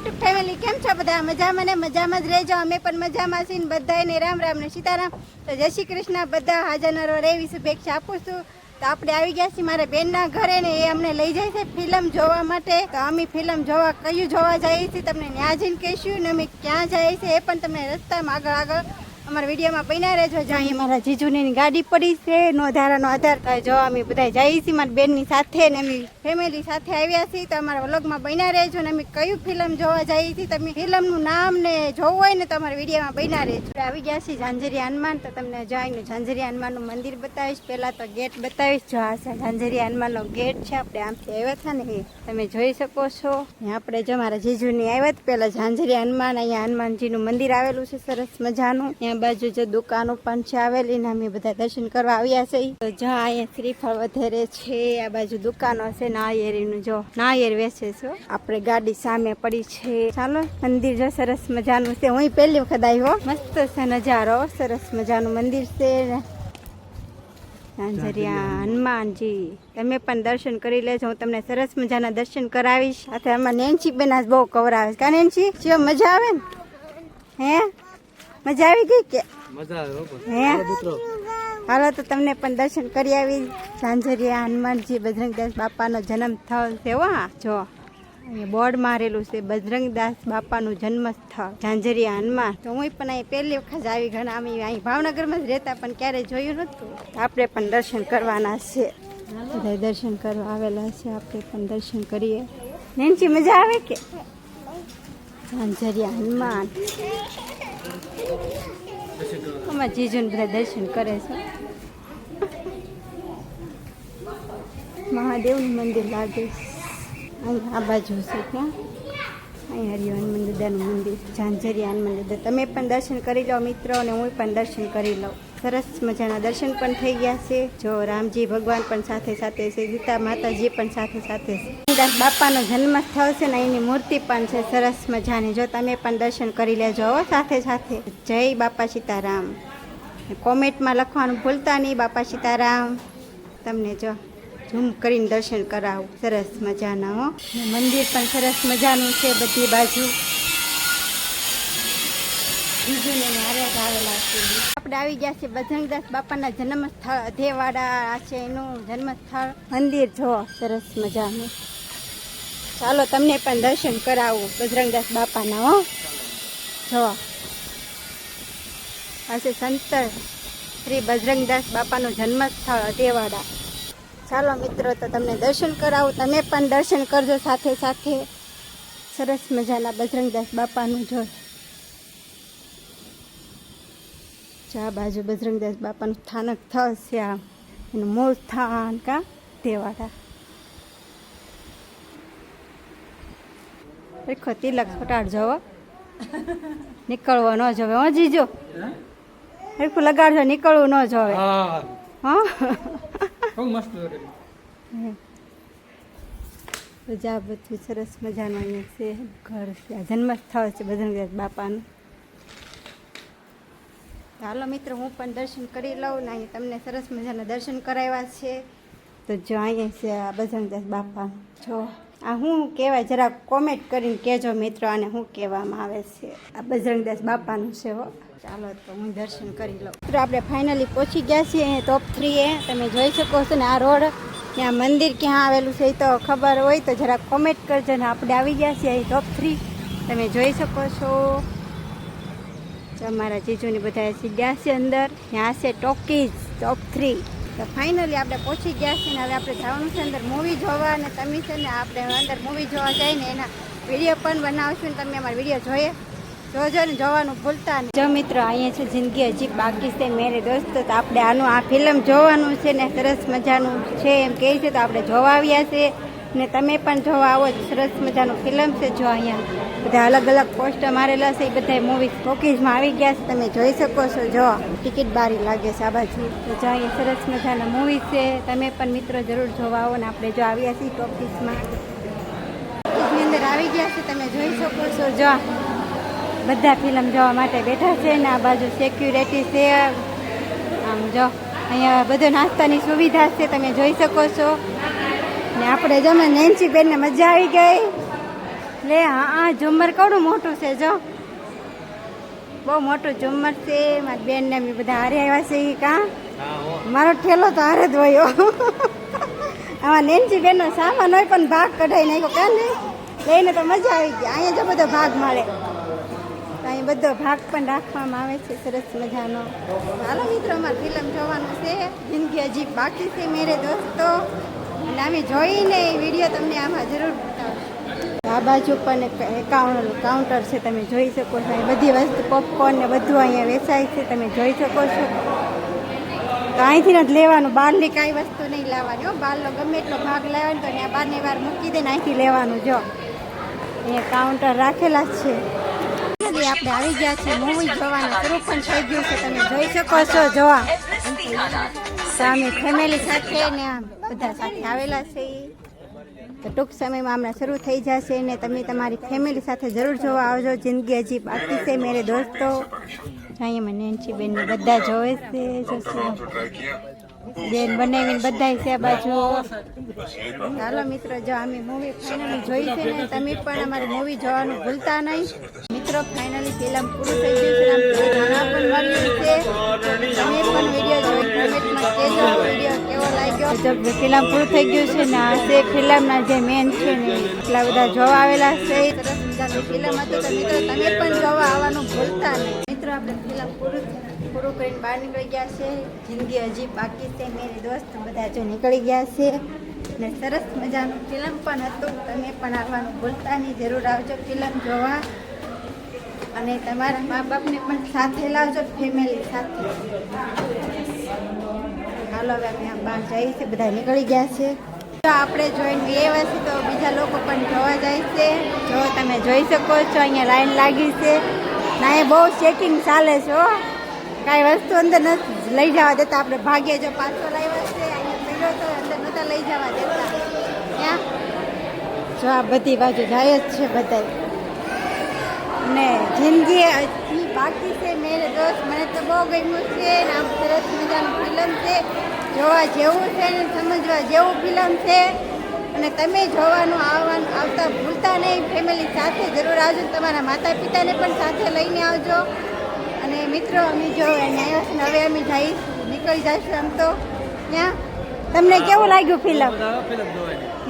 YouTube family કેમ છો બધા? મજામાં ને મજામાં જ રહેજો. અમે પણ મજામાં છીએ. બધાને રામ રામ ને સીતારામ. તો જય શ્રી કૃષ્ણ. બધા હાજર એવી શુભેચ્છા આપું છું. તો આપણે આવી ગયા છીએ મારા બેનના ઘરે ને એ અમને લઈ જાય છે ફિલ્મ જોવા માટે. તો અમે ફિલ્મ જોવા કયું જોવા જઈએ છીએ તમને ત્યાં જઈને કહીશું ને અમે ક્યાં જઈએ છીએ એ પણ તમને રસ્તામાં આગળ અમારા વિડીયોમાં બન્યા રહેજો. જ્યાં મારા જીજુની ગાડી પડી છે નોંધારાનો આધાર. તો જો અમે બધા જઈએ છીએ મારી બેનની સાથે ને અમે ફેમિલી સાથે આવ્યા છીએ. તો અમારા વ્લોગમાં બન્યા રહેજો ને અમે કયું ફિલ્મ જોવા જઈએ છીએ તમે ફિલ્મનું નામ ને જોવું હોય ને તો અમારા વિડીયોમાં બન્યા રહેજો. આવી ગયા છીએ ઝાંઝરિયા હનુમાન. તો તમને જઈને ઝાંઝરિયા હનુમાનનું મંદિર બતાવીશ. પહેલાં તો ગેટ બતાવીશ. જો આ છે ઝાંઝરિયા હનુમાનનો ગેટ છે. આપણે આમથી આવ્યા હતા ને એ તમે જોઈ શકો છો. આપણે જો મારા જીજુની આવ્યા હતા પહેલાં ઝાંઝરિયા હનુમાન. અહીંયા હનુમાનજીનું મંદિર આવેલું છે સરસ મજાનું. બાજુ જે દુકાનો પણ છે આવેલી ને અમે બધા દર્શન કરવા આવ્યા છે. તો જ્યાં અહીંયા શ્રીફળ વધારે છે. આ બાજુ દુકાનો છે નાળિયેરીનું. જો નાળિયેર વેચે છે. આપણે ગાડી સામે પડી છે. ચાલો મંદિર જો સરસ મજાનું છે. હું પહેલી વખત આવ્યો. મસ્ત છે નજારો. સરસ મજાનું મંદિર છે. ઝાંઝરિયા હનુમાનજી તમે પણ દર્શન કરી લેજો. હું તમને સરસ મજાના દર્શન કરાવીશ. સાથે આમાં નેન્સી બેન આજ બહુ કવરાવે છે. કા નેન્સી જો મજા આવે ને? હે મજા આવી ગઈ કે? મજા આવે હે હાલો તો તમને પણ દર્શન કરી આવી. ઝાંઝરિયા હનુમાનજી બજરંગદાસ બાપાનો જન્મ સ્થળ છે. હા જો અહીંયા બોર્ડ મારેલું છે બજરંગદાસ બાપાનું જન્મ સ્થળ ઝાંઝરિયા હનુમાન. તો હું પણ અહીં પહેલી વખત આવી. ઘણા અમે અહીં ભાવનગરમાં જ રહેતા પણ ક્યારેય જોયું નહોતું. આપણે પણ દર્શન કરવાના છે. બધા દર્શન કરવા આવેલા છે. આપણે પણ દર્શન કરીએ. નેન્સી મજા આવે કે? ઝાંઝરિયા હનુમાન અમારા જીજુને બધા દર્શન કરે છે. મહાદેવનું મંદિર લાગે છે. અહીં આ બાજુ છે ત્યાં અહીં હરિયો હનુમાન દાદાનું મંદિર ઝાંઝરિયા હનુમાન દાદા. તમે પણ દર્શન કરી લો મિત્રો અને હું પણ દર્શન કરી લઉં. સરસ મજાના દર્શન પણ થઈ ગયા છે. જો રામજી ભગવાન પણ સાથે સાથે છે. સીતા માતાજી પણ સાથે સાથે છે. દાસ બાપાનો જન્મ સ્થળ છે ને એની મૂર્તિ પણ છે સરસ મજાની. જો તમે પણ દર્શન કરી લેજો સાથે સાથે. જય બાપા સીતારામ. કોમેન્ટમાં લખવાનું ભૂલતા નહીં બાપા સીતારામ. તમને જો ઝૂમ કરીને દર્શન કરાવું સરસ મજાના. હો મંદિર પણ સરસ મજાનું છે બધી બાજુ. બીજુને મારે આવેલા છે. આપણે આવી ગયા છે બજરંગદાસ બાપાના જન્મ સ્થળ અધેવાડા છે એનું જન્મ સ્થળ મંદિર. જો સરસ મજાનું. ચાલો તમને પણ દર્શન કરાવું બજરંગદાસ બાપાના. હો જો આ છે સંત શ્રી બજરંગદાસ બાપાનું જન્મ સ્થળ અધેવાડા. ચાલો મિત્રો તો તમને દર્શન કરાવું. તમે પણ દર્શન કરજો સાથે સાથે. સરસ મજાના બજરંગદાસ બાપાનું જો આ બાજુ બજરંગદાસ બાપાનું સ્થાનક સ્થળ છે. આ એનું મૂળ સ્થાન કા દેવાડા. દેખો તિલક ફટાડજો. નીકળવો ન જોવે. હો જીજો હરખું લગાડજો. નીકળવું ન જોવે. હા જા બધું સરસ મજાનું અહીંયા છે ઘર છે. જન્મ સ્થળ છે બજરંગદાસ બાપાનું. હાલો મિત્રો હું પણ દર્શન કરી લઉં ને અહીંયા તમને સરસ મજાના દર્શન કરાવ્યા છે. તો જો અહીંયા છે આ બજરંગદાસ બાપા. જો આ શું કહેવાય જરા કોમેન્ટ કરીને કહેજો મિત્રો આને શું કહેવામાં આવે છે. આ બજરંગદાસ બાપાનું છે. હો ચાલો તો હું દર્શન કરી લઉં. મિત્રો આપણે ફાઇનલી પહોંચી ગયા છીએ અહીંયા ટોપ 3 એ. તમે જોઈ શકો છો ને આ રોડ ત્યાં મંદિર ક્યાં આવેલું છે એ તો ખબર હોય તો જરા કોમેન્ટ કરજો ને. આપણે આવી ગયા છીએ અહીં ટોપ 3 તમે જોઈ શકો છો. અમારા જીજુની બધા સીધા છે અંદર. ત્યાં છે ટોકીઝ ટોપ 3. તો ફાઇનલી આપણે પહોંચી ગયા છીએ ને હવે આપણે જવાનું છે અંદર મૂવી જોવા. અને તમે છે ને આપણે અંદર મૂવી જોવા જઈને એના વિડીયો પણ બનાવશું ને તમે અમારા વિડીયો જોજો ને જોવાનું ભૂલતા નહીં. જો મિત્રો અહીંયા છે જિંદગી હજી બાકી છે મેરે દોસ્તો. તો આપણે આનું આ ફિલ્મ જોવાનું છે ને સરસ મજાનું છે એમ કહે છે. તો આપણે જોવા આવ્યા છે ને તમે પણ જોવા આવો. સરસ મજાનું ફિલ્મ છે. જો અહીંયા બધા અલગ અલગ પોસ્ટર મારેલા છે. એ બધા મૂવી ટોકીઝમાં આવી ગયા છે. તમે જોઈ શકો છો. જો ટિકિટ બારી લાગે છે આ બાજુ. તો જો અહીંયા સરસ મજાના મૂવી છે. તમે પણ મિત્રો જરૂર જોવા આવો ને આપણે જો આવ્યા છીએ ટોકીઝમાં. ટોકીઝની અંદર આવી ગયા છે. તમે જોઈ શકો છો. જો બધા ફિલ્મ જોવા માટે બેઠા છે ને આ બાજુ સિક્યુરિટી છે. આમ જો અહીંયા બધો નાસ્તાની સુવિધા છે. તમે જોઈ શકો છો. ને આપણે જમે નેન્સી બેનને મજા આવી ગઈ. લે હા ઝુમ્મર કવડું મોટું છે જો, બહુ મોટું ઝુમ્મર છે. મારી બેન ને અમે બધા હારે આવ્યા છે ઈ કાં મારો ઠેલો તો હારે જ હોય. આમાં નેન્સી બેનનો સામાન હોય પણ ભાગ કઢાઈ નાખ્યો કાં ને લઈને તો મજા આવી ગઈ. અહીંયા જો બધો ભાગ મળે તો અહીં બધો ભાગ પણ રાખવામાં આવે છે સરસ મજાનો. હાલો મિત્રો અમારે ફિલ્મ જોવાનું છે જિંદગી હજી બાકી છે મેરે દોસ્તો, અને અમે જોઈને એ વિડીયો તમને આમાં જરૂર બતાવશું. આ બાજુ પણ કાઉન્ટર છે, તમે જોઈ શકો છો. અહીં બધી વસ્તુ પોપકોર્ન ને બધું અહીંયા વેચાય છે, તમે જોઈ શકો છો. તો અહીંથી નથી લેવાનું, બહારની કાંઈ વસ્તુ નહીં લાવવાની હો. બહારનો ગમે એટલો ભાગ લાવવાનો તો ત્યાં બહારની વાર મૂકી દે ને અહીંથી લેવાનું. જો અહીંયા કાઉન્ટર રાખેલા જ છે. આપણે આવી ગયા છીએ મૂવી જોવાનું શરૂ પણ થઈ ગયું છે, તમે જોઈ શકો છો. જોવા સામે ફેમિલી સાથે ને બધા સાથે આવેલા છે. તો ટૂંક સમયમાં હમણાં શરૂ થઈ જશે ને તમે તમારી ફેમિલી સાથે જરૂર જોવા આવજો. જિંદગી હજી બાકી છે મેરે દોસ્તો. અહીંયા નેન્સી બેન ને બધા જોવે છે, બેન બનાવીને બધા છે આ બાજુ. ચાલો મિત્રો, જો અમે મૂવી ફાઇનલી જોઈ છે ને તમે પણ અમારી મૂવી જોવાનું ભૂલતા નહીં. મિત્રો ફાઇનલી ફિલ્મ પૂરું થઈ ગયું છે, ઘણા પણ મળ્યું છે. તમે પણ વિડીયો જોઈ કમેન્ટમાં કહેજો વિડીયો કેવો લાગ્યો. જો ફિલ્મ પૂરું થઈ ગયું છે ને આ છે ફિલ્મના જે મેન છે ને એટલા બધા જોવા આવેલા છે. સરસ મજાની ફિલ્મ હતી, તો મિત્રો તમે પણ જોવા આવવાનું ભૂલતા નહીં. મિત્રો આપણે ફિલ્મ પૂરું કરીને બહાર નીકળી ગયા છે. જિંદગી હજી બાકી છે મેરી દોસ્ત બધા જો નીકળી ગયા છે ને સરસ મજાનું ફિલ્મ પણ હતું. તમે પણ આવવાનું ભૂલતા નહીં, જરૂર આવજો ફિલ્મ જોવા અને તમારા મા બાપને પણ સાથે લાવજો ફેમિલી સાથે. હાલો હવે અમે બહાર જઈએ છીએ, બધા નીકળી ગયા છે. તો આપણે જોઈને વ્યવસ્થિત છે તો બીજા લોકો પણ જોવા જાય છે. જો તમે જોઈ શકો છો અહીંયા લાઈન લાગી છે ના, એ બહુ ચેકિંગ ચાલે છે હો. કાંઈ વસ્તુ અંદર નથી લઈ જવા દેતા. આપણે ભાગ્ય જો પાછો લાવ્યા છે અહીંયા પીડ્યો તો અંદર નહોતા લઈ જવા દેતા. ત્યાં જો આ બધી બાજુ જાય જ છે બધા. ને જિંદગી હજી બાકી છે મેરે દોસ્ત મને તો બહુ ગમ્યું છે ને આમ સરસ મજાનું ફિલ્મ છે, જોવા જેવું છે ને સમજવા જેવું ફિલ્મ છે. અને તમે જોવાનું આવતા ભૂલતા નહીં, ફેમિલી સાથે જરૂર આવજો. તમારા માતા પિતાને પણ સાથે લઈને આવજો. અને મિત્રો અમે જો આવ્યા હવે અમે નીકળી જઈશું આમ તો. ત્યાં તમને કેવું લાગ્યું ફિલ્મ?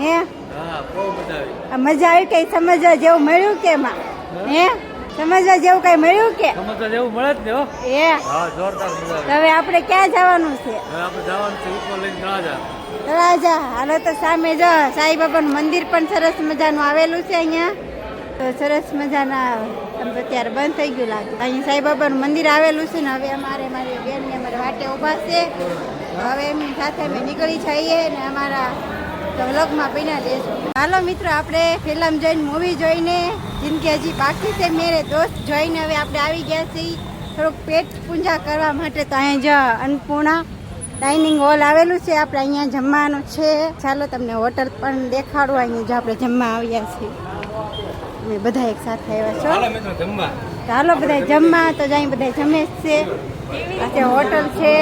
હે મજા આવી? કઈ સમજવા જેવું મળ્યું કે એમાં? હે સમજવા જેવું કઈ મળ્યું કે? સમજવા જેવું મળે જ ને. હે હા, જોરદાર મજા આવી. હવે આપણે ક્યાં જવાનું છે? હવે આપણે જવાનું છે ઉપર લઈને તળાજા. હાલો તો સામે જો સાંઈબાબાનું મંદિર પણ સરસ મજાનું આવેલું છે અહીંયા. તો સરસ મજાના અત્યારે બંધ થઈ ગયું લાગે. અહીંયા સાંઈબાબાનું મંદિર આવેલું છે ને હવે મારી બેન ને અમારે વાટે ઊભા છે. હવે એમની સાથે અમે નીકળી જઈએ ને અમારા વ્લોગમાં બન્યા દેશું. હાલો મિત્રો, આપણે ફિલ્મ જોઈને મૂવી જોઈને જિંદગી હજી બાકી છે મેરે દોસ્ત જોઈને હવે આપણે આવી ગયા છીએ થોડુંક પેટ પૂજા કરવા માટે. તો અહીંયા જો અન્નપૂર્ણા ડાઇનિંગ હોલ આવેલું છે, આપણે અહીંયા જમવાનું છે. ચાલો તમને હોટલ પણ દેખાડું. અહીંયા જો આપણે જમવા આવ્યા છીએ, અમે બધા એક સાથે આવ્યા છો. ચાલો બધા જમવા. તો જાય બધા જમે જ છે. આ હોટલ છે.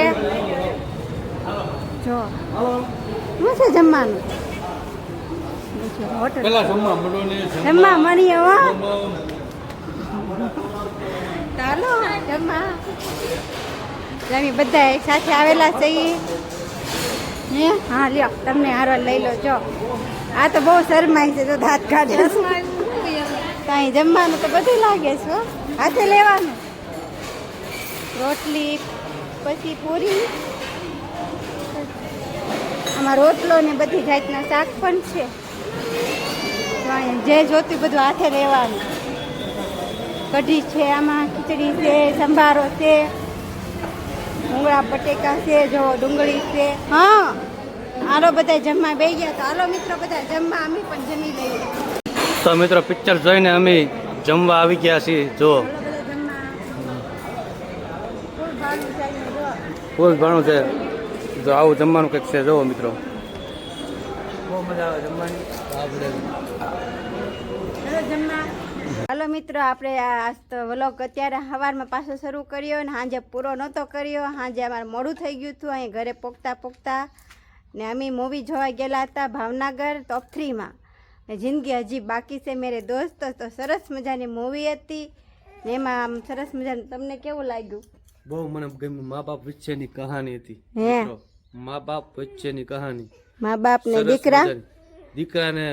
જો શું છે જમવાનું? હોટલ જમવા મળીએ હો. ચાલો જમવા. અમે બધા એક સાથે આવેલા છીએ. હે હા લ્યો તમને હારવા લઈ લો. જો આ તો બહુ શરમાય છે, તો દાંત કાઢે. કાંઈ જમવાનું તો બધું લાગે છે હો. હાથે લેવાનું રોટલી પછી પૂરી, આમાં રોટલો ને બધી જાતના શાક પણ છે. જે જોતું બધું હાથે લેવાનું. કઢી છે, આમાં ખીચડી છે, સંભારો છે, ભૂંગળા બટેકા છે, જો ડુંગળી છે. હા હાલો બધા જમવા બેસી ગયા. તો હાલો મિત્રો બધા જમવા, અમે પણ જમી લઈએ. તો મિત્રો પિક્ચર જોઈને અમે જમવા આવી ગયા છીએ. જો ફૂલ ભાણું છે. જો આવું જમવાનું કંઈક છે. જોવો મિત્રો, બહુ મજા આવે જમવાની. હાલો મિત્રો, આપણે આજ તો વ્લોગ અત્યારે સવારમાં પાછો શરૂ કર્યો ને સાંજે પૂરો નહોતો કર્યો. સાંજે અમારે મોડું થઈ ગયું હતું અહીં ઘરે પોગતા ને અમે મૂવી જોવા ગયેલા હતા ભાવનગર ટોપ 3માં. ને જિંદગી હજી બાકી છે મેરે દોસ્તો. તો સરસ મજાની મૂવી હતી ને એમાં આમ સરસ મજાનું તમને કેવું લાગ્યું? બહુ મને ગમ્યું. મા બાપ વચ્ચેની કહાની હતી હે મિત્રો. મા બાપ વચ્ચેની કહાની. મા બાપ ને સરસ દીકરા. મજાની. દીકરાને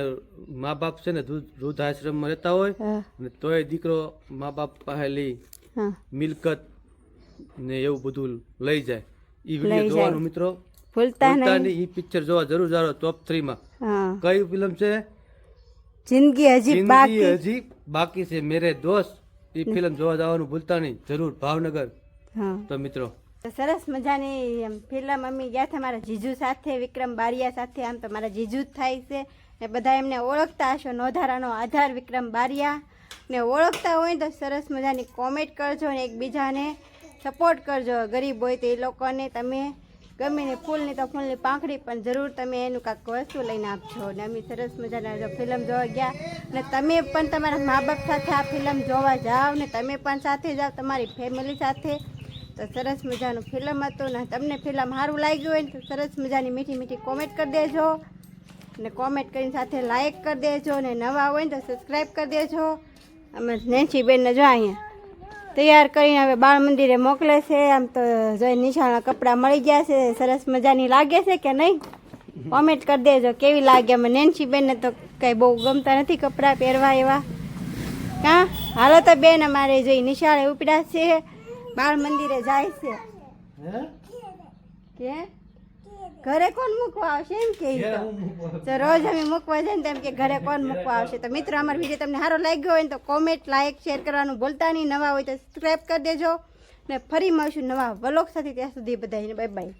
મા બાપ છે ને વૃદ્ધાશ્રમમાં રહેતા હોય હા ને તોય દીકરો મા બાપ પાસે લઈ હા મિલકત ને એવું બધું લઈ જાય. ઈ લઈ વિડીયો જાય. જોવાનું મિત્રો ભૂલતા ભૂલતા નહીં. નહીં. ઈ પિક્ચર જોવા જરૂર જાઓ. ટોપ 3 માં હા કઈ ફિલ્મ છે? જિંદગી હજી જિંદગી બાકી. હજી બાકી છે મેરે દોસ્ત. ઈ ફિલ્મ જોવા જવાનું ભૂલતા નહીં જરૂર. ભાવનગર. હા તો મિત્રો તો સરસ મજાની ફિલ્મ અમે ગયા હતા મારા જીજુ સાથે, વિક્રમ બારિયા સાથે. આમ તો મારા જીજુ જ થાય છે ને બધા એમને ઓળખતા હશો. નોધારાનો આધાર વિક્રમ બારિયા ને ઓળખતા હોય તો સરસ મજાની કોમેન્ટ કરજો ને એકબીજાને સપોર્ટ કરજો. ગરીબ હોય તો એ લોકોને તમે ગમે ને ફૂલની તો ફૂલની પાંખડી પણ જરૂર તમે એનું કાંઈક વસ્તુ લઈને આપજો. ને અમે સરસ મજાના જો ફિલ્મ જોવા ગયા ને તમે પણ તમારા મા બાપ સાથે આ ફિલ્મ જોવા જાઓ ને તમે પણ સાથે જાઓ તમારી ફેમિલી સાથે. તો સરસ મજાનું ફિલ્મ હતું ને તમને ફિલ્મ સારું લાગ્યું હોય ને તો સરસ મજાની મીઠી મીઠી કોમેન્ટ કરી દેજો ને કોમેન્ટ કરીને સાથે લાઈક કરી દેજો ને નવા હોય ને તો સબસ્ક્રાઈબ કરી દેજો. અમે નેન્સીબેનને જો અહીંયા તૈયાર કરીને હવે બાળ મંદિરે મોકલે છે. આમ તો જોઈ નિશાળના કપડાં મળી ગયા છે. સરસ મજાની લાગે છે કે નહીં? કોમેન્ટ કરી દેજો કેવી લાગે. અમે નેન્સીબેનને તો કંઈ બહુ ગમતા નથી કપડાં પહેરવા એવા. કાં હાલો તો બેન અમારે જોઈ નિશાળે ઉપડ્યા છે, બાળ મંદિરે જાય છે કે ઘરે કોણ મૂકવા આવશે એમ કે ઈ તો રોજ અમે મૂકવા જાય ને તેમ કે ઘરે કોણ મૂકવા આવશે. તો મિત્રો અમારો વિડીયો તમને સારો લાગ્યો હોય ને તો કોમેન્ટ લાઈક શેર કરવાનું ભૂલતા નહીં. નવા હોય તો સબસ્ક્રાઈબ કરી દેજો ને ફરી મળશું નવા વ્લોગ સાથે. ત્યાં સુધી બધાને બાય બાય.